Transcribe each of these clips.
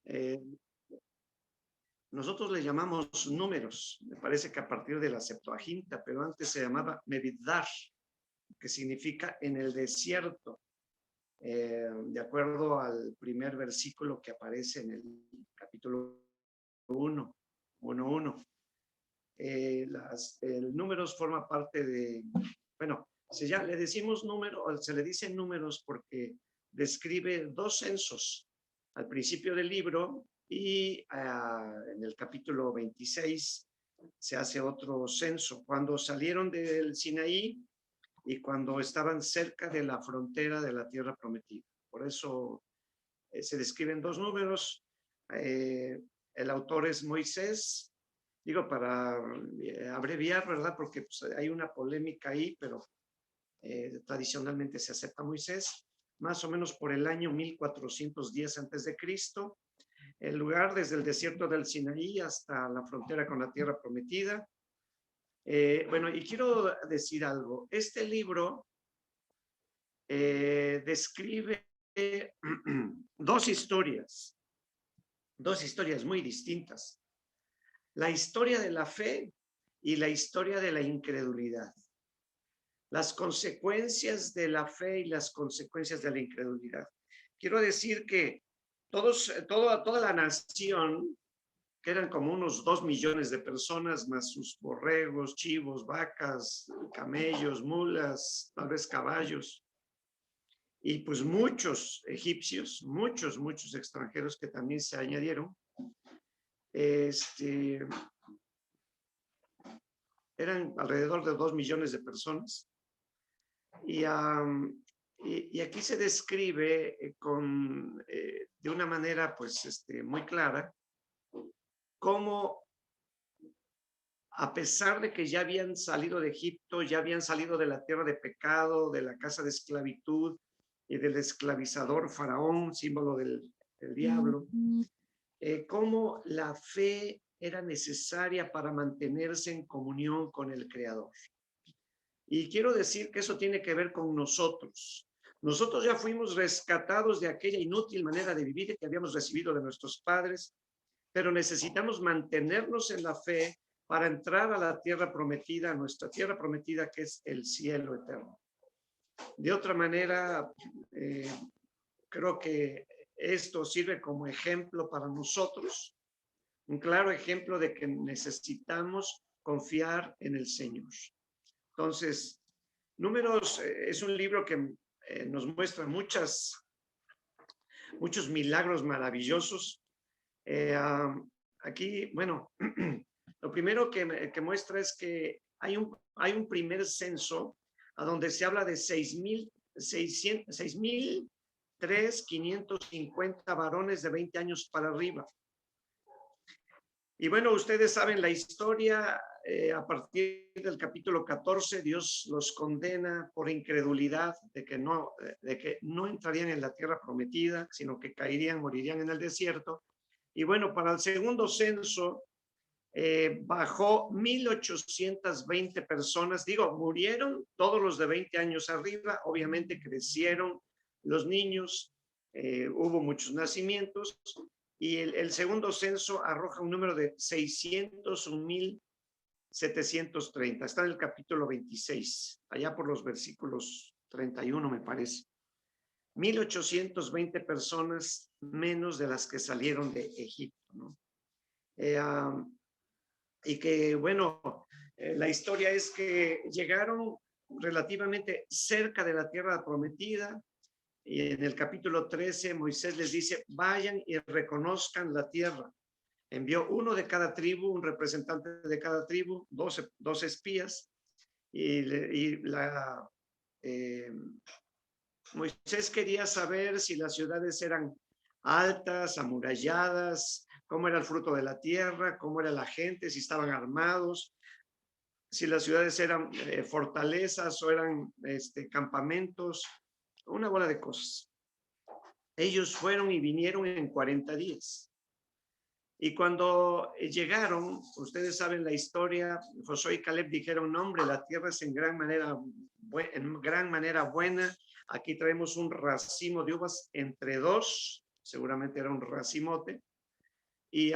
Eh, Nosotros le llamamos números, me parece que a partir de la Septuaginta, pero antes se llamaba Mevidar, que significa en el desierto, de acuerdo al primer versículo que aparece en el capítulo 1, 1:1. El números forma parte de, bueno, le decimos número, se le dicen números porque describe dos censos al principio del libro y en el capítulo 26 se hace otro censo, cuando salieron del Sinaí y cuando estaban cerca de la frontera de la tierra prometida. Por eso se describen dos números. El autor es Moisés, digo para abreviar, ¿verdad? Porque pues, hay una polémica ahí, pero tradicionalmente se acepta Moisés, más o menos por el año 1410 a.C., el lugar desde el desierto del Sinaí hasta la frontera con la tierra prometida. Bueno, y quiero decir algo. Este libro describe dos historias muy distintas. La historia de la fe y la historia de la incredulidad. Las consecuencias de la fe y las consecuencias de la incredulidad. Quiero decir que toda la nación, que eran como unos 2 millones de personas, más sus borregos, chivos, vacas, camellos, mulas, tal vez caballos, y pues muchos egipcios, muchos extranjeros que también se añadieron, eran alrededor de 2 millones de personas. Y aquí se describe de una manera pues muy clara cómo, a pesar de que ya habían salido de Egipto, ya habían salido de la tierra de pecado, de la casa de esclavitud y del esclavizador faraón, símbolo del diablo, cómo la fe era necesaria para mantenerse en comunión con el Creador. Y quiero decir que eso tiene que ver con nosotros. Nosotros ya fuimos rescatados de aquella inútil manera de vivir que habíamos recibido de nuestros padres, pero necesitamos mantenernos en la fe para entrar a la tierra prometida, nuestra tierra prometida, que es el cielo eterno. De otra manera, creo que esto sirve como ejemplo para nosotros, un claro ejemplo de que necesitamos confiar en el Señor. Entonces, Números es un libro que nos muestra muchos milagros maravillosos. Aquí, bueno, lo primero que muestra es que hay un primer censo a donde se habla de 6,550 varones de 20 años para arriba. Y bueno, ustedes saben la historia. A partir del capítulo 14, Dios los condena por incredulidad de que no entrarían en la tierra prometida, sino que morirían en el desierto. Y bueno, para el segundo censo, bajó 1,820 personas. Murieron todos los de 20 años arriba, obviamente crecieron los niños, hubo muchos nacimientos, y el segundo censo arroja un número de 601,730. Está en el capítulo 26, allá por los versículos 31, me parece. 1,820 personas menos de las que salieron de Egipto, ¿no? Y que, bueno, la historia es que llegaron relativamente cerca de la tierra prometida. Y en el capítulo 13, Moisés les dice, vayan y reconozcan la tierra. Envió uno de cada tribu, un representante de cada tribu, 12 espías. Moisés quería saber si las ciudades eran altas, amuralladas, cómo era el fruto de la tierra, cómo era la gente, si estaban armados, si las ciudades eran fortalezas o eran campamentos, una bola de cosas. Ellos fueron y vinieron en 40 días. Y cuando llegaron, ustedes saben la historia, Josué y Caleb dijeron, no, hombre, la tierra es en gran manera buena. Aquí traemos un racimo de uvas entre 2, seguramente era un racimote, y,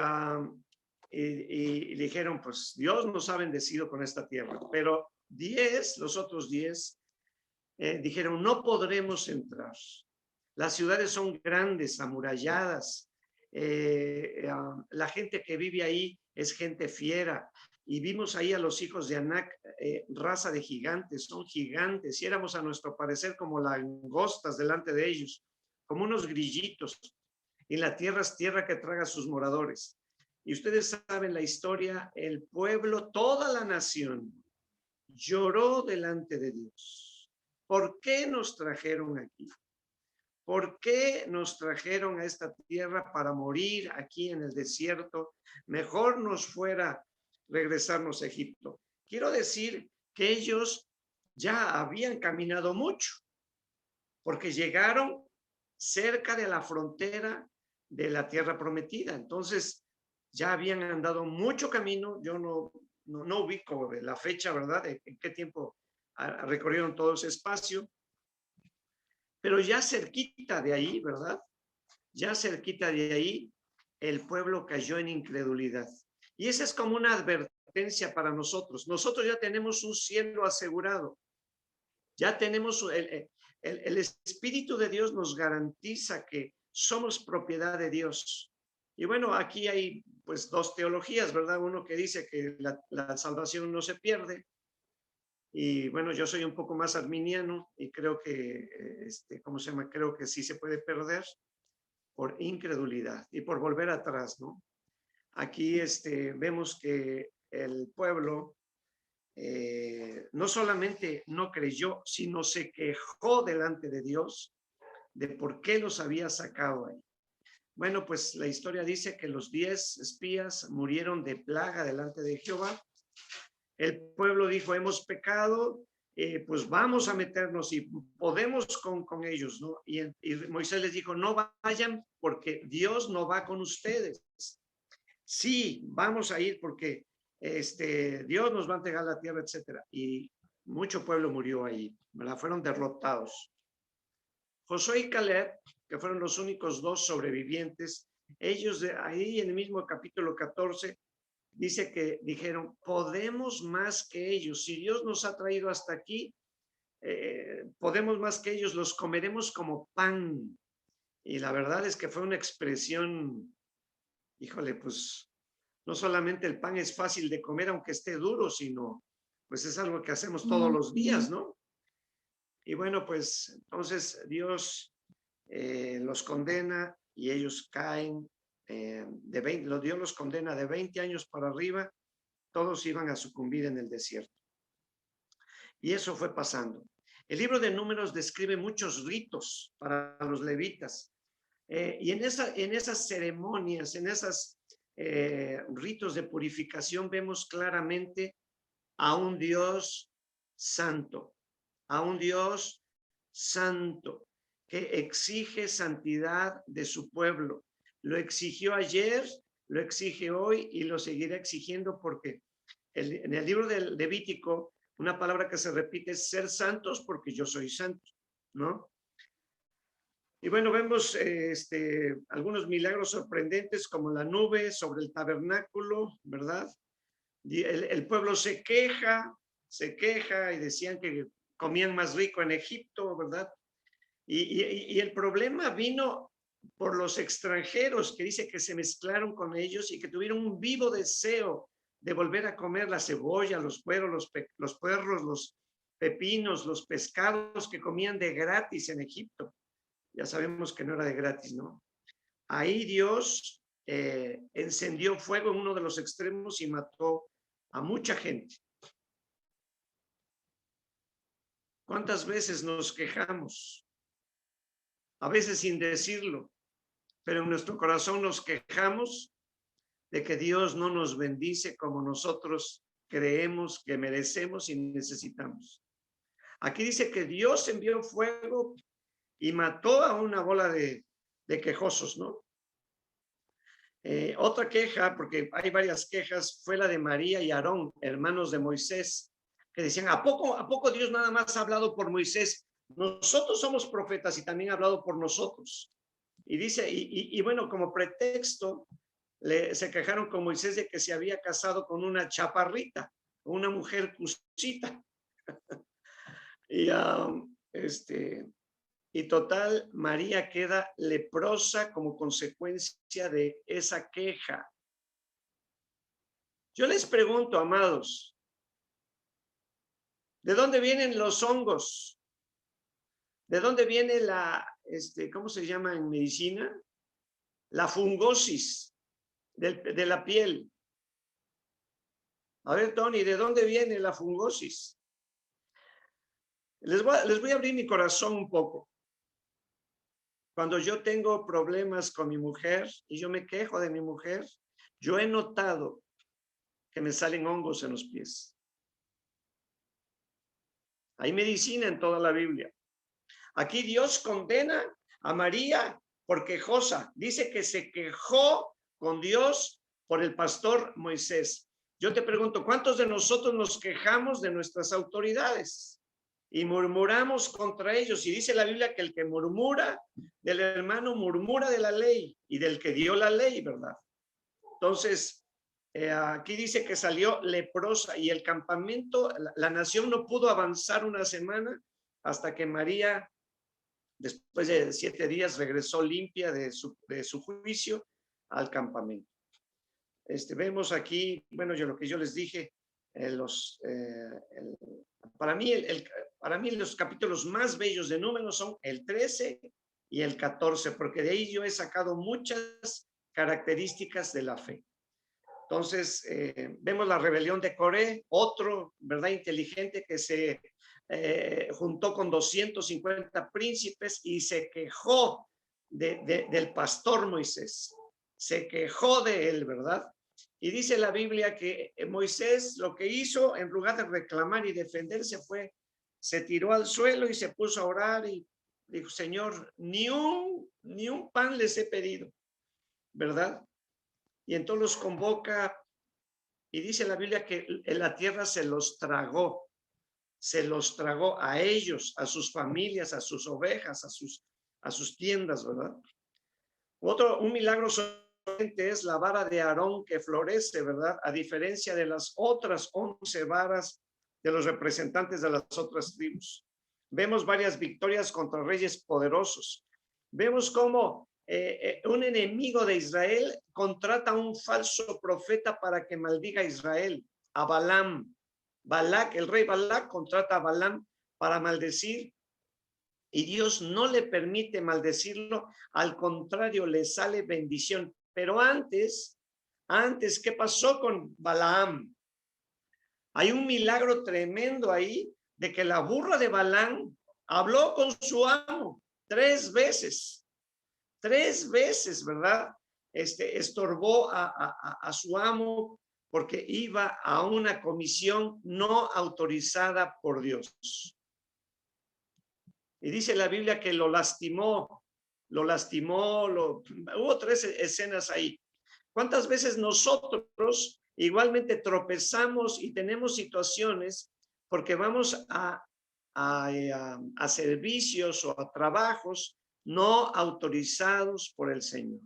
y dijeron, pues Dios nos ha bendecido con esta tierra, pero los otros 10 dijeron, no podremos entrar. Las ciudades son grandes, amuralladas. La gente que vive ahí es gente fiera. Y vimos ahí a los hijos de Anac, raza de gigantes, son gigantes. Y éramos a nuestro parecer como langostas delante de ellos, como unos grillitos. Y la tierra es tierra que traga a sus moradores. Y ustedes saben la historia, el pueblo, toda la nación lloró delante de Dios. ¿Por qué nos trajeron aquí? ¿Por qué nos trajeron a esta tierra para morir aquí en el desierto? Mejor nos fuera regresarnos a Egipto. Quiero decir que ellos ya habían caminado mucho, porque llegaron cerca de la frontera de la tierra prometida. Entonces, ya habían andado mucho camino. Yo no ubico la fecha, ¿verdad? En qué tiempo recorrieron todo ese espacio. Pero ya cerquita de ahí, ¿verdad? Ya cerquita de ahí, el pueblo cayó en incredulidad. Y esa es como una advertencia para nosotros. Nosotros ya tenemos un cielo asegurado. Ya tenemos, el Espíritu de Dios nos garantiza que somos propiedad de Dios. Y bueno, aquí hay pues dos teologías, ¿verdad? Uno que dice que la salvación no se pierde. Y bueno, yo soy un poco más arminiano y creo que, ¿cómo se llama? Creo que sí se puede perder por incredulidad y por volver atrás, ¿no? Aquí vemos que el pueblo no solamente no creyó, sino se quejó delante de Dios de por qué los había sacado ahí. Bueno, pues la historia dice que los 10 espías murieron de plaga delante de Jehová. El pueblo dijo, hemos pecado, pues vamos a meternos y podemos con ellos, ¿no? Y Moisés les dijo, no vayan porque Dios no va con ustedes. Sí, vamos a ir porque Dios nos va a entregar la tierra, etcétera. Y mucho pueblo murió ahí, ¿verdad? Fueron derrotados. Josué y Caleb, que fueron los únicos dos sobrevivientes, ellos de ahí en el mismo capítulo 14, dice que dijeron, podemos más que ellos. Si Dios nos ha traído hasta aquí, podemos más que ellos, los comeremos como pan. Y la verdad es que fue una expresión, híjole, pues no solamente el pan es fácil de comer aunque esté duro, sino pues es algo que hacemos todos los días, ¿no? Y bueno, pues entonces Dios los condena y ellos caen de 20, Dios los condena de 20 años para arriba, todos iban a sucumbir en el desierto. Y eso fue pasando. El libro de Números describe muchos ritos para los levitas. Y en esas ceremonias, en esos ritos de purificación, vemos claramente a un Dios santo, a un Dios santo que exige santidad de su pueblo. Lo exigió ayer, lo exige hoy y lo seguirá exigiendo porque en el libro del Levítico, una palabra que se repite es ser santos porque yo soy santo, ¿no? Y bueno, vemos algunos milagros sorprendentes como la nube sobre el tabernáculo, ¿verdad? Y el pueblo se queja y decían que comían más rico en Egipto, ¿verdad? Y el problema vino por los extranjeros que dice que se mezclaron con ellos y que tuvieron un vivo deseo de volver a comer la cebolla, los puerros, los pepinos, los pescados que comían de gratis en Egipto. Ya sabemos que no era de gratis, ¿no? Ahí Dios encendió fuego en uno de los extremos y mató a mucha gente. ¿Cuántas veces nos quejamos? A veces sin decirlo, pero en nuestro corazón nos quejamos de que Dios no nos bendice como nosotros creemos que merecemos y necesitamos. Aquí dice que Dios envió fuego y mató a una bola de quejosos, ¿no? Otra queja, porque hay varias quejas, fue la de María y Aarón, hermanos de Moisés, que decían, ¿a poco Dios nada más ha hablado por Moisés? Nosotros somos profetas y también ha hablado por nosotros. Y dice, y bueno, como pretexto, se quejaron con Moisés de que se había casado con una chaparrita, una mujer cusita. Y, y total, María queda leprosa como consecuencia de esa queja. Yo les pregunto, amados, ¿de dónde vienen los hongos? ¿De dónde viene cómo se llama en medicina? La fungosis de la piel. A ver, Tony, ¿de dónde viene la fungosis? Les voy a abrir mi corazón un poco. Cuando yo tengo problemas con mi mujer y yo me quejo de mi mujer, yo he notado que me salen hongos en los pies. Hay medicina en toda la Biblia. Aquí Dios condena a María por quejosa. Dice que se quejó con Dios por el pastor Moisés. Yo te pregunto, ¿cuántos de nosotros nos quejamos de nuestras autoridades y murmuramos contra ellos? Y dice la Biblia que el que murmura del hermano murmura de la ley y del que dio la ley, ¿verdad? Entonces, aquí dice que salió leprosa y el campamento, la nación no pudo avanzar una semana hasta que María, después de 7 días, regresó limpia de su juicio al campamento. Vemos aquí, bueno, lo que yo les dije, para mí los capítulos más bellos de Números son el 13 y el 14, porque de ahí yo he sacado muchas características de la fe. Entonces, vemos la rebelión de Coré, otro, ¿verdad?, inteligente que se juntó con 250 príncipes y se quejó del pastor Moisés. Se quejó de él, ¿verdad? Y dice la Biblia que Moisés lo que hizo, en lugar de reclamar y defenderse, se tiró al suelo y se puso a orar y dijo, Señor, ni un pan les he pedido, ¿verdad? Y entonces los convoca y dice la Biblia que en la tierra se los tragó a ellos, a sus familias, a sus ovejas, a sus tiendas, ¿verdad? Un milagro solamente es la vara de Aarón que florece, ¿verdad? A diferencia de las otras 11 varas de los representantes de las otras tribus. Vemos varias victorias contra reyes poderosos. Vemos cómo un enemigo de Israel contrata a un falso profeta para que maldiga a Israel, a Balaam. Balac, el rey Balac, contrata a Balaam para maldecir y Dios no le permite maldecirlo, al contrario, le sale bendición. Pero antes, ¿qué pasó con Balaam? Hay un milagro tremendo ahí de que la burra de Balaam habló con su amo 3 veces. 3 veces, ¿verdad? Estorbó a su amo porque iba a una comisión no autorizada por Dios. Y dice la Biblia que lo lastimó, hubo 3 escenas ahí. ¿Cuántas veces nosotros igualmente tropezamos y tenemos situaciones porque vamos a servicios o a trabajos no autorizados por el Señor?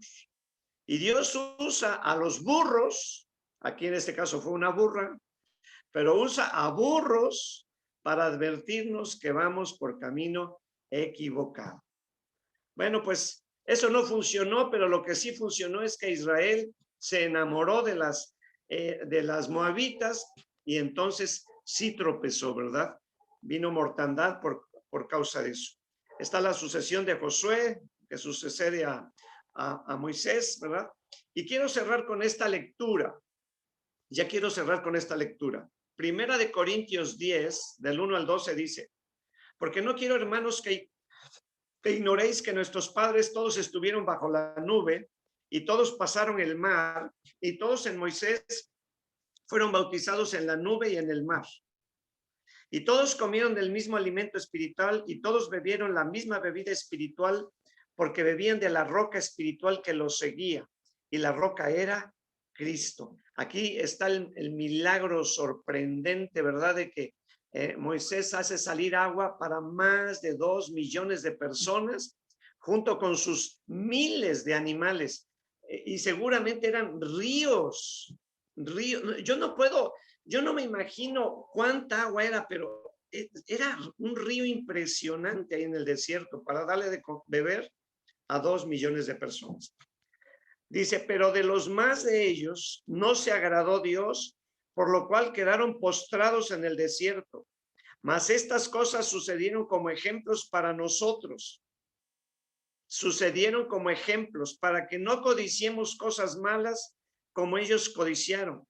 Y Dios usa a los burros, aquí en este caso fue una burra, pero usa a burros para advertirnos que vamos por camino equivocado. Bueno, pues eso no funcionó, pero lo que sí funcionó es que Israel se enamoró de las moabitas y entonces sí tropezó, ¿verdad? Vino mortandad por causa de eso. Está la sucesión de Josué, que sucede a Moisés, ¿verdad? Y quiero cerrar con esta lectura. Ya quiero cerrar con esta lectura. Primera de Corintios 10, del 1 al 12 dice, porque no quiero, hermanos, que ignoréis que nuestros padres todos estuvieron bajo la nube y todos pasaron el mar y todos en Moisés fueron bautizados en la nube y en el mar. Y todos comieron del mismo alimento espiritual y todos bebieron la misma bebida espiritual porque bebían de la roca espiritual que los seguía y la roca era Cristo. Aquí está el milagro sorprendente, ¿verdad? De que Moisés hace salir agua para más de 2 millones de personas junto con sus miles de animales, y seguramente eran ríos. Yo no me imagino cuánta agua era, pero era un río impresionante ahí en el desierto para darle de beber a 2 millones de personas. Dice, pero de los más de ellos no se agradó Dios, por lo cual quedaron postrados en el desierto. Mas estas cosas sucedieron como ejemplos para nosotros. Sucedieron como ejemplos para que no codiciemos cosas malas como ellos codiciaron,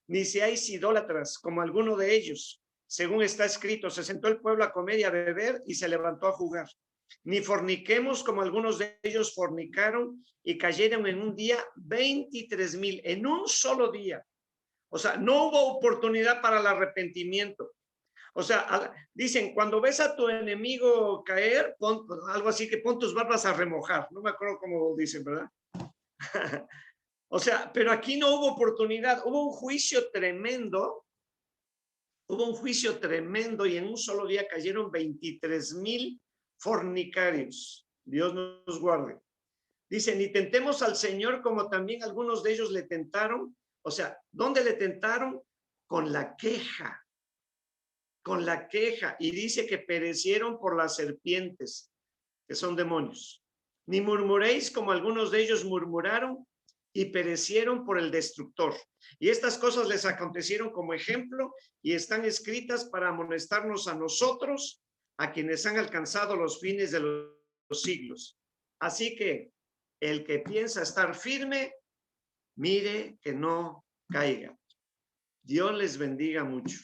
ni seáis idólatras como alguno de ellos. Según está escrito, se sentó el pueblo a comer y a beber y se levantó a jugar. Ni forniquemos como algunos de ellos fornicaron y cayeron en un día 23,000, en un solo día. O sea, no hubo oportunidad para el arrepentimiento. O sea, dicen, cuando ves a tu enemigo caer, algo así que pon tus barbas a remojar. No me acuerdo cómo dicen, ¿verdad? O sea, pero aquí no hubo oportunidad. Hubo un juicio tremendo. Hubo un juicio tremendo y en un solo día cayeron 23,000 fornicarios. Dios nos guarde. Dice, ni tentemos al Señor como también algunos de ellos le tentaron. O sea, ¿dónde le tentaron? Con la queja. Con la queja. Y dice que perecieron por las serpientes, que son demonios. Ni murmuréis como algunos de ellos murmuraron y perecieron por el destructor. Y estas cosas les acontecieron como ejemplo y están escritas para amonestarnos a nosotros, a quienes han alcanzado los fines de los siglos. Así que el que piensa estar firme, mire que no caiga. Dios les bendiga mucho.